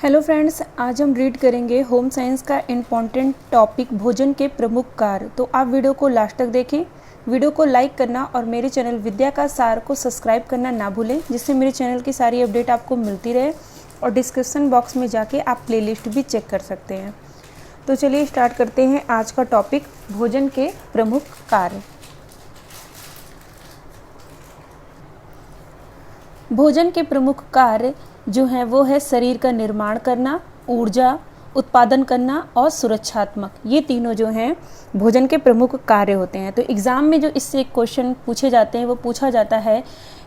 Hello friends, आज हम read करेंगे होम साइंस का इम्पॉर्टेंट टॉपिक भोजन के प्रमुख कार्य। तो आप वीडियो को लास्ट तक देखें। वीडियो को लाइक करना और मेरे चैनल विद्या का सार को सब्सक्राइब करना ना भूलें, जिससे मेरे चैनल की सारी अपडेट आपको मिलती रहे। और डिस्क्रिप्शन बॉक्स में जाके आप प्लेलिस्ट भी चेक कर सकते हैं। तो चलिए स्टार्ट करते हैं आज का टॉपिक, भोजन के प्रमुख कार्य। भोजन के प्रमुख कार्य जो है वो है शरीर का निर्माण करना, ऊर्जा उत्पादन करना और सुरक्षात्मक। ये तीनों जो हैं भोजन के प्रमुख कार्य होते हैं। तो एग्ज़ाम में जो इससे क्वेश्चन पूछे जाते हैं वो पूछा जाता है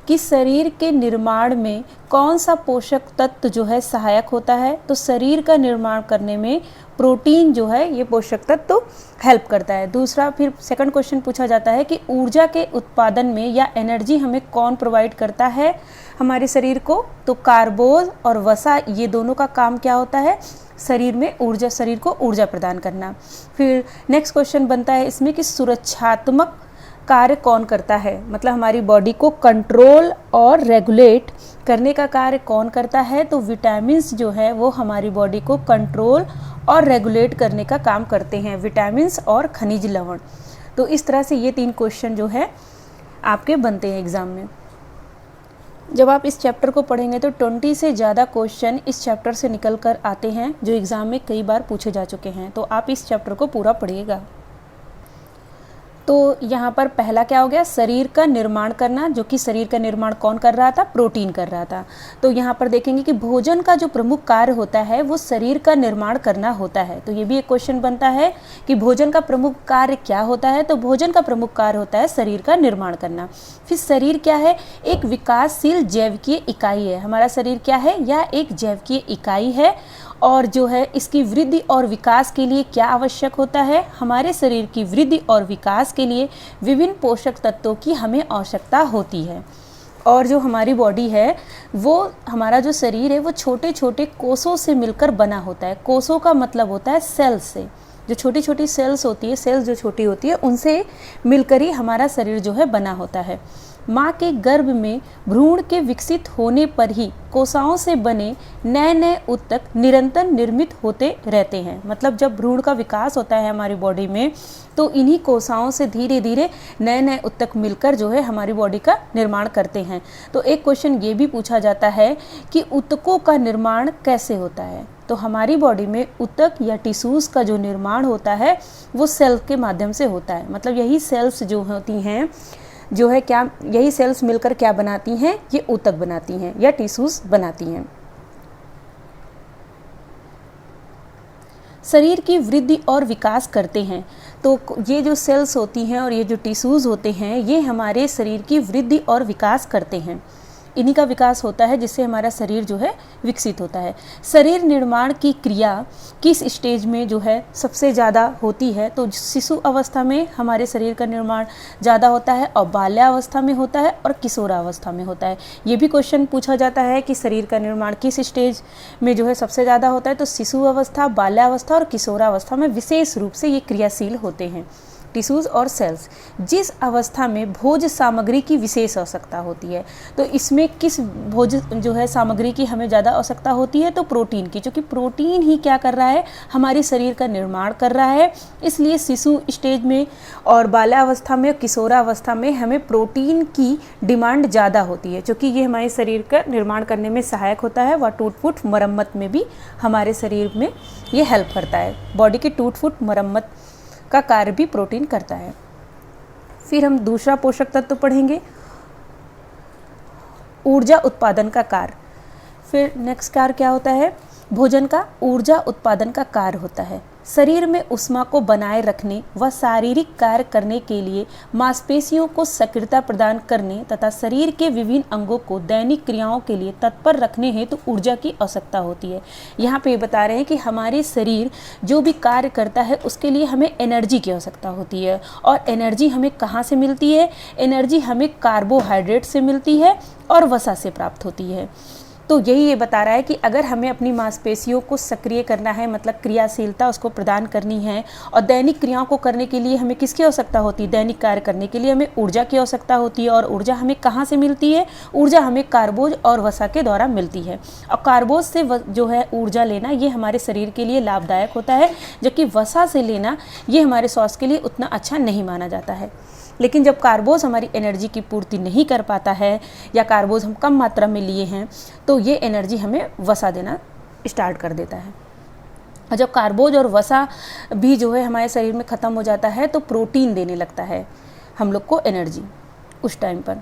कि शरीर के निर्माण में कौन सा पोषक तत्व जो है सहायक होता है। तो शरीर का निर्माण करने में प्रोटीन जो है ये पोषक तत्व हेल्प करता है। दूसरा फिर सेकंड क्वेश्चन पूछा जाता है कि ऊर्जा के उत्पादन में या एनर्जी हमें कौन प्रोवाइड करता है हमारे शरीर को। तो कार्बोज और वसा ये दोनों का काम क्या होता है, शरीर में ऊर्जा, शरीर को ऊर्जा प्रदान करना। फिर नेक्स्ट क्वेश्चन बनता है इसमें कि सुरक्षात्मक कार्य कौन करता है, मतलब हमारी बॉडी को कंट्रोल और रेगुलेट करने का कार्य कौन करता है। तो विटामिन्स जो है वो हमारी बॉडी को कंट्रोल और रेगुलेट करने का काम करते हैं, विटामिन्स और खनिज लवण। तो इस तरह से ये तीन क्वेश्चन जो है आपके बनते हैं एग्ज़ाम में। जब आप इस चैप्टर को पढ़ेंगे तो 20 से ज़्यादा क्वेश्चन इस चैप्टर से निकल कर आते हैं, जो एग्ज़ाम में कई बार पूछे जा चुके हैं। तो आप इस चैप्टर को पूरा पढ़िएगा। तो यहाँ पर पहला क्या हो गया, शरीर का निर्माण करना, जो कि शरीर का निर्माण कौन कर रहा था, प्रोटीन कर रहा था। तो यहाँ पर देखेंगे कि भोजन का जो प्रमुख कार्य होता है वो शरीर का निर्माण करना होता है। तो ये भी एक क्वेश्चन बनता है कि भोजन का प्रमुख कार्य क्या होता है। तो भोजन का प्रमुख कार्य होता है शरीर का निर्माण करना। फिर शरीर क्या है, एक विकासशील जैविकीय इकाई है। हमारा शरीर क्या है, यह एक जैविकीय इकाई है। और जो है इसकी वृद्धि और विकास के लिए क्या आवश्यक होता है, हमारे शरीर की वृद्धि और विकास के लिए विभिन्न पोषक तत्वों की हमें आवश्यकता होती है। और जो हमारी बॉडी है वो, हमारा जो शरीर है वो छोटे छोटे कोषों से मिलकर बना होता है। कोषों का मतलब होता है सेल्स से, जो छोटी छोटी सेल्स होती है, सेल्स जो छोटी होती है उनसे मिलकर ही हमारा शरीर जो है बना होता है। माँ के गर्भ में भ्रूण के विकसित होने पर ही कोशिकाओं से बने नए नए ऊतक निरंतर निर्मित होते रहते हैं। मतलब जब भ्रूण का विकास होता है हमारी बॉडी में तो इन्हीं कोशिकाओं से धीरे धीरे नए नए ऊतक मिलकर जो है हमारी बॉडी का निर्माण करते हैं। तो एक क्वेश्चन ये भी पूछा जाता है कि ऊतकों का निर्माण कैसे होता है। तो हमारी बॉडी में ऊतक या टिश्यूज़ का जो निर्माण होता है वो सेल के माध्यम से होता है। मतलब यही सेल्स जो होती हैं जो है क्या, यही सेल्स मिलकर क्या बनाती हैं, ये ऊतक बनाती हैं या टिश्यूज बनाती हैं। शरीर की वृद्धि और विकास करते हैं। तो ये जो सेल्स होती हैं और ये जो टिश्यूज होते हैं ये हमारे शरीर की वृद्धि और विकास करते हैं। इन्हीं का विकास होता है जिससे हमारा शरीर जो है विकसित होता है। शरीर निर्माण की क्रिया किस स्टेज में जो है सबसे ज़्यादा होती है। तो शिशु अवस्था में हमारे शरीर का निर्माण ज़्यादा होता है और बाल्यावस्था में होता है और किशोरावस्था में होता है। ये भी क्वेश्चन पूछा जाता है कि शरीर का निर्माण किस स्टेज में जो है सबसे ज़्यादा होता है। तो शिशु अवस्था, बाल्यावस्था और किशोरावस्था में विशेष रूप से ये क्रियाशील होते हैं टिश्यूज़ और सेल्स। जिस अवस्था में भोज्य सामग्री की विशेष आवश्यकता होती है, तो इसमें किस भोज्य जो है सामग्री की हमें ज़्यादा आवश्यकता होती है, तो प्रोटीन की, क्योंकि प्रोटीन ही क्या कर रहा है, हमारे शरीर का निर्माण कर रहा है। इसलिए शिशु स्टेज में और बाल्यावस्था में, किशोरावस्था में हमें प्रोटीन की डिमांड ज़्यादा होती है, क्योंकि ये हमारे शरीर का निर्माण करने में सहायक होता है। व टूट फूट मरम्मत में भी हमारे शरीर में ये हेल्प करता है। बॉडी की टूट फूट मरम्मत का कार्य भी प्रोटीन करता है। फिर हम दूसरा पोषक तत्व पढ़ेंगे, ऊर्जा उत्पादन का कार्य। फिर नेक्स्ट कार्य क्या होता है, भोजन का ऊर्जा उत्पादन का कार्य होता है। शरीर में ऊष्मा को बनाए रखने व शारीरिक कार्य करने के लिए मांसपेशियों को सक्रियता प्रदान करने तथा शरीर के विभिन्न अंगों को दैनिक क्रियाओं के लिए तत्पर रखने हेतु ऊर्जा की आवश्यकता होती है। यहाँ पे बता रहे हैं कि हमारे शरीर जो भी कार्य करता है उसके लिए हमें एनर्जी की आवश्यकता होती है। और एनर्जी हमें कहाँ से मिलती है, एनर्जी हमें कार्बोहाइड्रेट से मिलती है और वसा से प्राप्त होती है। तो यही ये बता रहा है कि अगर हमें अपनी मांसपेशियों को सक्रिय करना है, मतलब क्रियाशीलता उसको प्रदान करनी है, और दैनिक क्रियाओं को करने के लिए हमें किसकी आवश्यकता होती है, दैनिक कार्य करने के लिए हमें ऊर्जा की आवश्यकता होती है। और ऊर्जा हमें कहाँ से मिलती है, ऊर्जा हमें कार्बोज और वसा के द्वारा मिलती है। और कार्बोज से जो है ऊर्जा लेना ये हमारे शरीर के लिए लाभदायक होता है, जबकि वसा से लेना ये हमारे स्वास्थ्य के लिए उतना अच्छा नहीं माना जाता है। लेकिन जब कार्बोज हमारी एनर्जी की पूर्ति नहीं कर पाता है, या कार्बोज हम कम मात्रा में लिए हैं, तो ये एनर्जी हमें वसा देना स्टार्ट कर देता है। और जब कार्बोज और वसा भी जो है हमारे शरीर में ख़त्म हो जाता है, तो प्रोटीन देने लगता है हम लोग को एनर्जी उस टाइम पर।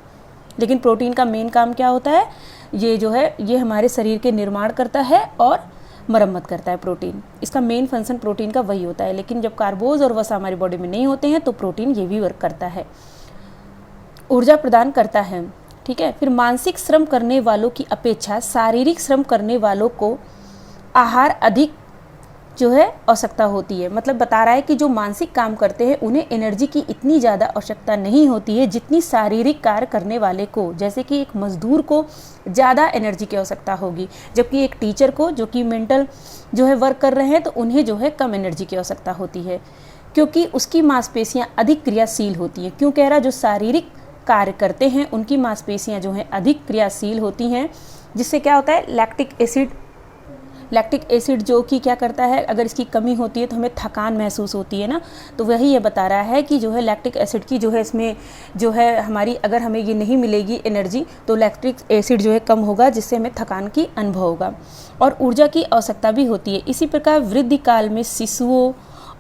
लेकिन प्रोटीन का मेन काम क्या होता है, ये जो है ये हमारे शरीर के निर्माण करता है और मरम्मत करता है। प्रोटीन, इसका मेन फंक्शन प्रोटीन का वही होता है। लेकिन जब कार्बोज और वसा हमारी बॉडी में नहीं होते हैं, तो प्रोटीन ये भी वर्क करता है, ऊर्जा प्रदान करता है। ठीक है। फिर मानसिक श्रम करने वालों की अपेक्षा शारीरिक श्रम करने वालों को आहार अधिक जो है आवश्यकता होती है। मतलब बता रहा है कि जो मानसिक काम करते हैं उन्हें एनर्जी की इतनी ज़्यादा आवश्यकता नहीं होती है जितनी शारीरिक कार्य करने वाले को। जैसे कि एक मजदूर को ज़्यादा एनर्जी की आवश्यकता होगी, जबकि एक टीचर को जो कि मेंटल जो है वर्क कर रहे हैं, तो उन्हें जो है कम एनर्जी की आवश्यकता होती है, क्योंकि उसकी मांसपेशियाँ अधिक क्रियाशील होती हैं। क्यों कह रहा, जो शारीरिक कार्य करते हैं उनकी मांसपेशियाँ जो हैं अधिक क्रियाशील होती हैं, जिससे क्या होता है, लैक्टिक एसिड जो कि क्या करता है, अगर इसकी कमी होती है तो हमें थकान महसूस होती है ना। तो वही ये बता रहा है कि जो है लैक्टिक एसिड की जो है इसमें जो है हमारी, अगर हमें ये नहीं मिलेगी एनर्जी, तो लैक्टिक एसिड जो है कम होगा, जिससे हमें थकान की अनुभव होगा। और ऊर्जा की आवश्यकता भी होती है। इसी प्रकार वृद्धि काल में शिशुओं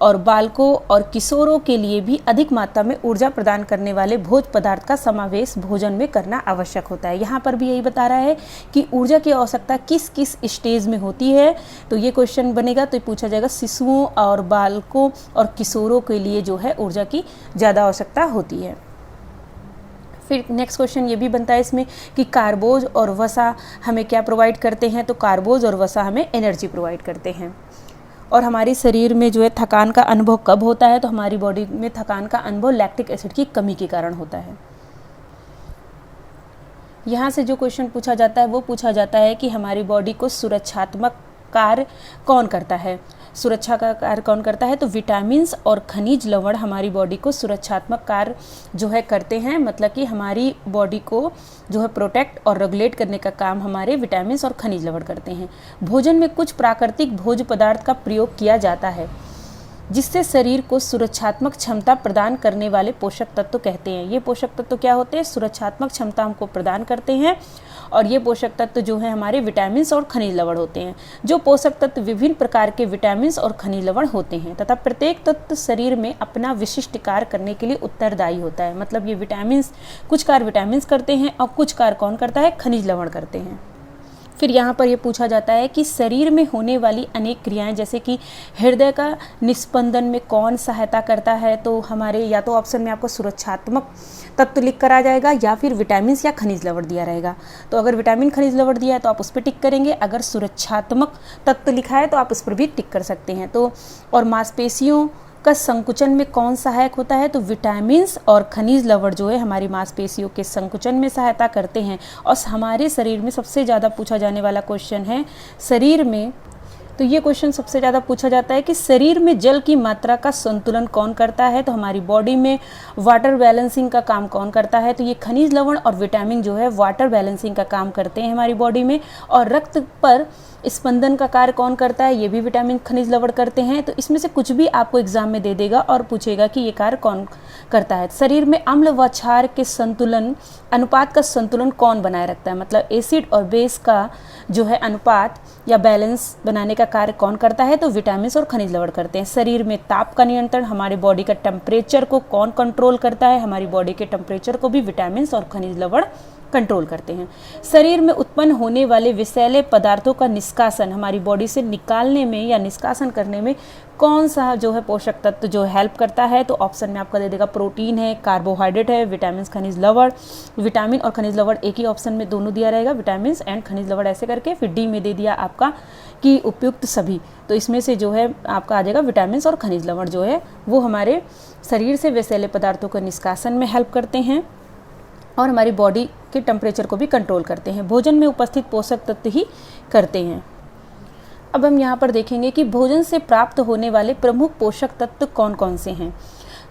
और बालकों और किशोरों के लिए भी अधिक मात्रा में ऊर्जा प्रदान करने वाले भोज्य पदार्थ का समावेश भोजन में करना आवश्यक होता है। यहाँ पर भी यही बता रहा है कि ऊर्जा की आवश्यकता किस किस स्टेज में होती है। तो ये क्वेश्चन बनेगा तो पूछा जाएगा शिशुओं और बालकों और किशोरों के लिए जो है ऊर्जा की ज़्यादा आवश्यकता होती है। फिर नेक्स्ट क्वेश्चन ये भी बनता है इसमें कि कार्बोज और वसा हमें क्या प्रोवाइड करते हैं। तो कार्बोज और वसा हमें एनर्जी प्रोवाइड करते हैं। और हमारी शरीर में जो है थकान का अनुभव कब होता है, तो हमारी बॉडी में थकान का अनुभव लैक्टिक एसिड की कमी के कारण होता है। यहाँ से जो क्वेश्चन पूछा जाता है वो पूछा जाता है कि हमारी बॉडी को सुरक्षात्मक कार्य कौन करता है। सुरक्षा का कार्य कौन करता है, तो विटामिन्स और खनिज लवण हमारी बॉडी को सुरक्षात्मक कार्य जो है करते हैं। मतलब कि हमारी बॉडी को जो है प्रोटेक्ट और रेगुलेट करने का काम हमारे विटामिन्स और खनिज लवण करते हैं। भोजन में कुछ प्राकृतिक भोज्य पदार्थ का प्रयोग किया जाता है, जिससे शरीर को सुरक्षात्मक क्षमता प्रदान करने वाले पोषक तत्व कहते हैं। ये पोषक तत्व क्या होते हैं, सुरक्षात्मक क्षमता हमको प्रदान करते हैं। और ये पोषक तत्व जो है हमारे विटामिन्स और खनिज लवण होते हैं। जो पोषक तत्व विभिन्न प्रकार के विटामिन्स और खनिज लवण होते हैं, तथा प्रत्येक तत्व शरीर में अपना विशिष्ट कार्य करने के लिए उत्तरदायी होता है। मतलब ये विटामिन्स, कुछ कार्य विटामिन्स करते हैं और कुछ कार्य कौन करता है, खनिज लवण करते हैं। फिर यहाँ पर ये पूछा जाता है कि शरीर में होने वाली अनेक क्रियाएं, जैसे कि हृदय का निस्पंदन में कौन सहायता करता है। तो हमारे या तो ऑप्शन में आपको सुरक्षात्मक तत्व लिख कर आ जाएगा, या फिर विटामिन या खनिज लवण दिया रहेगा। तो अगर विटामिन खनिज लवण दिया है तो आप उस पर टिक करेंगे, अगर सुरक्षात्मक तत्व लिखा है तो आप उस पर भी टिक कर सकते हैं। तो और मांसपेशियों का संकुचन में कौन सहायक होता है, तो विटामिन्स और खनिज लवण जो है हमारी मांसपेशियों के संकुचन में सहायता करते हैं। और हमारे शरीर में सबसे ज़्यादा पूछा जाने वाला क्वेश्चन है शरीर में, तो ये क्वेश्चन सबसे ज़्यादा पूछा जाता है कि शरीर में जल की मात्रा का संतुलन कौन करता है। तो हमारी बॉडी में वाटर बैलेंसिंग का काम कौन करता है, तो ये खनिज लवण और विटामिन जो है वाटर बैलेंसिंग का काम करते हैं हमारी बॉडी में। और रक्त पर स्पंदन का कार्य कौन करता है, ये भी विटामिन खनिज लवण करते हैं। तो इसमें से कुछ भी आपको एग्जाम में दे देगा और पूछेगा कि ये कार्य कौन करता है। शरीर में अम्ल व क्षार के संतुलन अनुपात का संतुलन कौन बनाए रखता है, मतलब एसिड और बेस का जो है अनुपात या बैलेंस बनाने का कार्य कौन करता है, तो विटामिन और खनिज लवण करते हैं। शरीर में ताप का नियंत्रण, हमारे बॉडी का टेम्परेचर को कौन कंट्रोल करता है, हमारी बॉडी के टेम्परेचर को भी विटामिन और खनिज लवण कंट्रोल करते हैं। शरीर में उत्पन्न होने वाले विषैले पदार्थों का निष्कासन हमारी बॉडी से निकालने में या निष्कासन करने में कौन सा जो है पोषक तत्व जो हेल्प करता है, तो ऑप्शन में आपका दे देगा प्रोटीन है, कार्बोहाइड्रेट है, विटामिन खनिज लवण। विटामिन और खनिज लवण एक ही ऑप्शन में दोनों दिया रहेगा, विटामिन एंड खनिज लवण ऐसे करके। फिर डी में दे दिया आपका कि उपयुक्त सभी, तो इसमें से जो है आपका आ जाएगा विटामिन और खनिज लवण जो है वो हमारे शरीर से विषैले पदार्थों के निष्कासन में हेल्प करते हैं। और हमारी बॉडी के टेम्परेचर को भी कंट्रोल करते हैं। भोजन में उपस्थित पोषक तत्व ही करते हैं। अब हम यहाँ पर देखेंगे कि भोजन से प्राप्त होने वाले प्रमुख पोषक तत्व कौन कौन से हैं।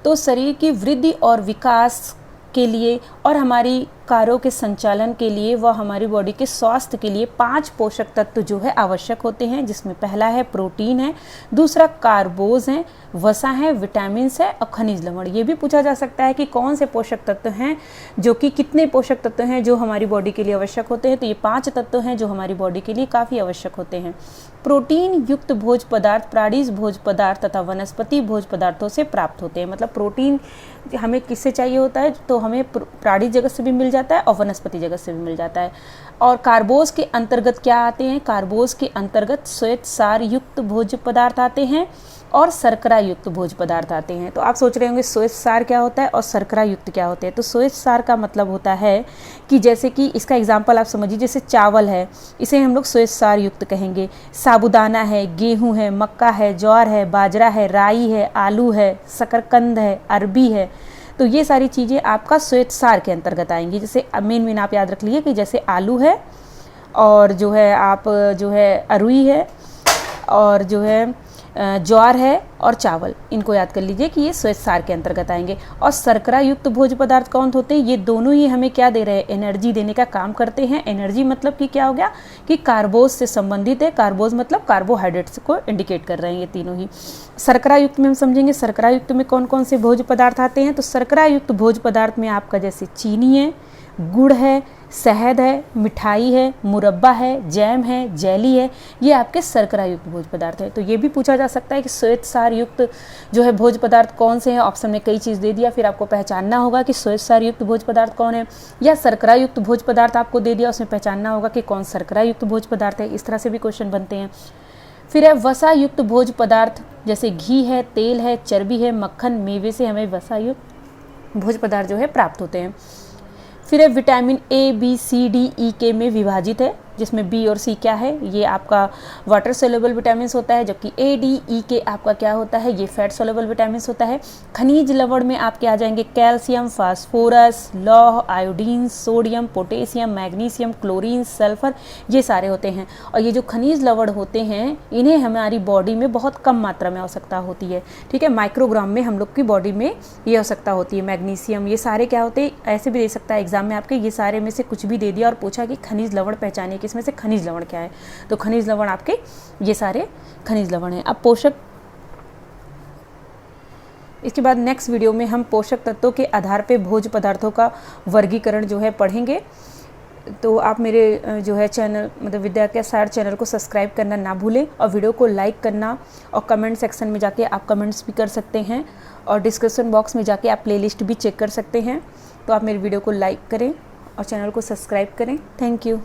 तो शरीर की वृद्धि और विकास के लिए और हमारी कार्यों के संचालन के लिए व हमारी बॉडी के स्वास्थ्य के लिए 5 पोषक तत्व जो है आवश्यक होते हैं, जिसमें पहला है प्रोटीन है, दूसरा कार्बोज है, वसा है, विटामिन्स है और खनिज लवण। ये भी पूछा जा सकता है कि कौन से पोषक तत्व हैं जो कि कितने पोषक तत्व हैं जो हमारी बॉडी के लिए आवश्यक होते हैं। तो ये 5 तत्व हैं जो हमारी बॉडी के लिए काफ़ी आवश्यक होते हैं। प्रोटीन युक्त भोज्य पदार्थ प्राणिज भोज्य पदार्थ तथा वनस्पति भोज्य पदार्थों से प्राप्त होते हैं। मतलब प्रोटीन हमें किससे चाहिए होता है, तो हमें प्राणिज जगत से भी मिल जाता है और वनस्पति जगत से भी मिल जाता है। और कार्बोज के अंतर्गत क्या आते हैं, कार्बोज के अंतर्गत श्वेत सार युक्त भोज्य पदार्थ आते हैं और शर्करा युक्त भोज्य पदार्थ आते हैं। तो आप सोच रहे होंगे श्वेत सार क्या होता है और शर्करा युक्त क्या होते हैं। तो श्वेत सार का मतलब होता है कि जैसे कि इसका एग्जाम्पल आप समझिए, जैसे चावल है, इसे हम लोग श्वेत सार युक्त कहेंगे। साबूदाना है, गेहूं है, मक्का है, ज्वार है, बाजरा है, राई है, आलू है, शकरकंद है, अरबी है। तो ये सारी चीज़ें आपका श्वेत सार के अंतर्गत आएंगी। जैसे मेन आप याद रख लीजिए कि जैसे आलू है और जो है आप जो है अरुई है और जो है ज्वार है और चावल, इनको याद कर लीजिए कि ये श्वेत सार के अंतर्गत आएंगे। और शर्करा युक्त भोज्य पदार्थ कौन होते हैं, ये दोनों ही हमें क्या दे रहे हैं, एनर्जी देने का काम करते हैं। एनर्जी मतलब कि क्या हो गया कि कार्बोज से संबंधित है। कार्बोज मतलब कार्बोहाइड्रेट्स को इंडिकेट कर रहे हैं ये तीनों ही। शर्करा युक्त में हम समझेंगे शर्करा युक्त में कौन कौन से भोज्य पदार्थ आते हैं। तो शर्करा युक्त भोज्य पदार्थ में आपका जैसे चीनी है, गुड़ है, शहद है, मिठाई है, मुरब्बा है, जैम है, जेली है, ये आपके शर्करा युक्त भोज्य पदार्थ है। तो ये भी पूछा जा सकता है कि श्वेत सार युक्त जो है भोज्य पदार्थ कौन से हैं। ऑप्शन में कई चीज़ दे दिया, फिर आपको पहचानना होगा कि श्वेत सार युक्त भोज्य पदार्थ कौन है, या शर्करा युक्त भोज्य पदार्थ आपको दे दिया, उसमें पहचानना होगा कि कौन शर्करा युक्त भोज्य पदार्थ है। इस तरह से भी क्वेश्चन बनते हैं। फिर है वसा युक्त भोज्य पदार्थ, जैसे घी है, तेल है, चर्बी है, मक्खन, मेवे से हमें वसा युक्त भोज्य पदार्थ जो है प्राप्त होते हैं। फिर है vitamin A, B, C, D, E, के में विभाजित है, जिसमें बी और सी क्या है, ये आपका वाटर सोल्यूबल विटामिन होता है, जबकि ए, डी, ई, के आपका क्या होता है, ये फैट सोल्यूबल विटामिन होता है। खनिज लवण में आपके आ जाएंगे कैल्शियम, फास्फोरस, लौह, iodine, sodium, potassium, magnesium, chlorine, sulphur, ये सारे होते हैं। और ये जो खनिज लवण होते हैं इन्हें हमारी बॉडी में बहुत कम मात्रा में आवश्यकता होती है। ठीक है, माइक्रोग्राम में हम लोग की बॉडी में ये आवश्यकता होती है। मैग्नीशियम, ये सारे क्या होते हैं, ऐसे भी दे सकता है एग्जाम में आपके, ये सारे में से कुछ भी दे दिया और पूछा कि खनिज लवण पहचानिए कि इसमें से खनिज लवण क्या है। तो खनिज लवण आपके ये सारे खनिज लवण हैं। अब पोषक, इसके बाद नेक्स्ट वीडियो में हम पोषक तत्वों के आधार पे भोज्य पदार्थों का वर्गीकरण जो है पढ़ेंगे। तो आप मेरे जो है चैनल मतलब विद्या के सार चैनल को सब्सक्राइब करना ना भूलें और वीडियो को लाइक करना, और कमेंट सेक्शन में जाके आप कमेंट्स भी कर सकते हैं और डिस्क्रिप्शन बॉक्स में जाके आप प्लेलिस्ट भी चेक कर सकते हैं। तो आप मेरी वीडियो को लाइक करें और चैनल को सब्सक्राइब करें। Thank you.